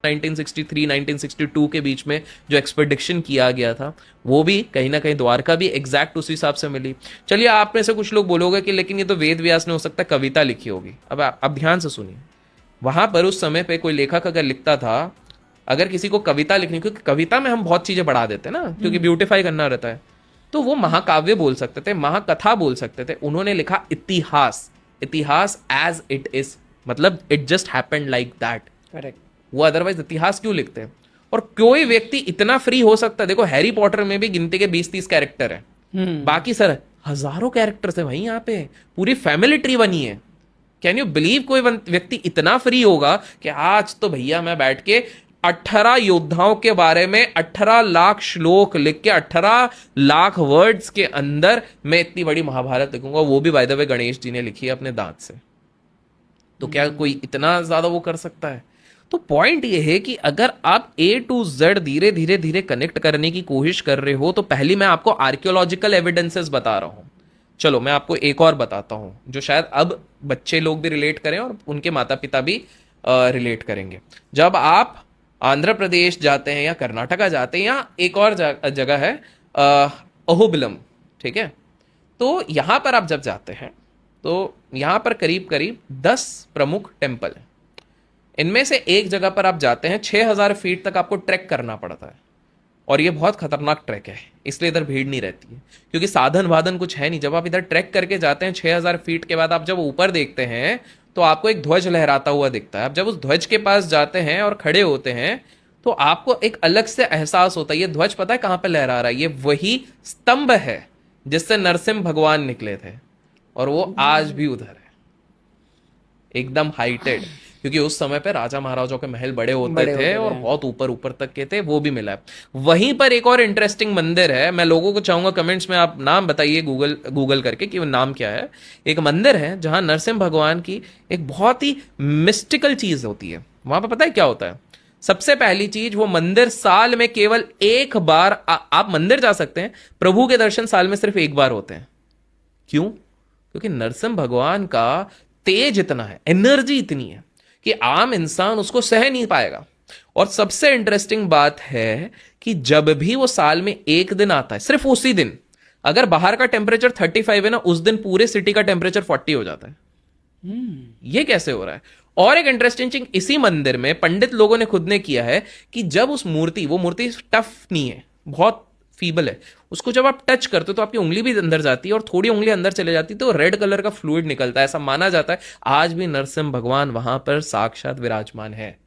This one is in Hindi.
1963 1962 के बीच में जो एक्सपेडिशन किया गया था, वो भी कहीं ना कहीं द्वारका भी एग्जैक्ट उसी हिसाब से मिली। चलिए, आप में से कुछ लोग बोलोगे कि लेकिन ये तो वेद व्यास ने हो सकता है कविता लिखी होगी। अब ध्यान से सुनिए, वहां पर उस समय पे कोई लेखक अगर लिखता था, अगर किसी को कविता लिखनी, क्योंकि कविता में हम बहुत चीजें बढ़ा देते हैं ना, क्योंकि ब्यूटिफाई करना रहता है, तो वो महाकाव्य बोल सकते थे, महाकथा बोल सकते थे। उन्होंने लिखा इतिहास, इतिहास एज इट इज, मतलब it just happened like that. Correct. वो अदरवाइज इतिहास क्यों लिखते हैं? और कोई व्यक्ति इतना फ्री हो सकता है? देखो, हैरी पॉटर में भी गिनती के 20-30 कैरेक्टर है, बाकी सर हजारों कैरेक्टर्स है भाई, यहाँ पे पूरी फैमिली ट्री बनी है। कैन यू बिलीव कोई व्यक्ति इतना फ्री होगा कि आज तो भैया मैं बैठ के 18 योद्धाओं के बारे में 18 लाख श्लोक लिख के 18 लाख वर्ड्स के अंदर मैं इतनी बड़ी महाभारत लिखूंगा? वो भी by the way Ganesh ji ने लिखी है अपने दांत से। तो क्या कोई इतना ज्यादा वो कर सकता है? तो पॉइंट ये है कि अगर आप A to Z धीरे धीरे धीरे कनेक्ट करने की कोशिश कर रहे हो, तो पहली मैं आपको आर्कियोलॉजिकल एविडेंसेस बता रहा हूं। चलो मैं आपको एक और बताता हूं, जो शायद अब बच्चे लोग भी रिलेट करें और उनके माता पिता भी रिलेट करेंगे। जब आप आंध्र प्रदेश जाते हैं या कर्नाटका जाते हैं, या एक और जगह है अहोबिलम, ठीक है, तो यहां पर आप जब जाते हैं तो यहां पर करीब करीब 10 प्रमुख टेम्पल हैं। इनमें से एक जगह पर आप जाते हैं, 6000 फीट तक आपको ट्रैक करना पड़ता है, और ये बहुत खतरनाक ट्रैक है, इसलिए इधर भीड़ नहीं रहती है, क्योंकि साधन वाधन कुछ है नहीं। जब आप इधर ट्रैक करके जाते हैं 6000 फीट के बाद, आप जब ऊपर देखते हैं तो आपको एक ध्वज लहराता हुआ दिखता है। आप जब उस ध्वज के पास जाते हैं और खड़े होते हैं, तो आपको एक अलग से एहसास होता है। ये ध्वज पता है कहां पर लहरा रहा है? ये वही स्तंभ है जिससे नरसिंह भगवान निकले थे, और वो आज भी उधर है, एकदम हाइटेड, क्योंकि उस समय पे राजा महाराजाओं के महल बड़े होते थे और बहुत ऊपर ऊपर तक के थे। वो भी मिला है। वहीं पर एक और इंटरेस्टिंग मंदिर है, मैं लोगों को चाहूंगा कमेंट्स में आप नाम बताइए गूगल करके कि वो नाम क्या है। एक मंदिर है जहां नरसिंह भगवान की एक बहुत ही मिस्टिकल चीज होती है। वहां पर पता है क्या होता है? सबसे पहली चीज, वो मंदिर साल में केवल एक बार आप मंदिर जा सकते हैं, प्रभु के दर्शन साल में सिर्फ एक बार होते हैं। क्यों? क्योंकि नरसिंह भगवान का तेज इतना है, एनर्जी इतनी है कि आम इंसान उसको सह नहीं पाएगा। और सबसे इंटरेस्टिंग बात है कि जब भी वो साल में एक दिन आता है, सिर्फ उसी दिन, अगर बाहर का टेम्परेचर 35 है ना, उस दिन पूरे सिटी का टेम्परेचर 40 हो जाता है। ये कैसे हो रहा है? और एक इंटरेस्टिंग चीज, इसी मंदिर में पंडित लोगों ने खुद ने किया है कि जब उस मूर्ति, वो मूर्ति टफ नहीं है, बहुत फीबल है, उसको जब आप टच करते हो तो आपकी उंगली भी अंदर जाती है, और थोड़ी उंगली अंदर चले जाती है तो रेड कलर का फ्लूइड निकलता है। ऐसा माना जाता है आज भी नरसिंह भगवान वहां पर साक्षात विराजमान है।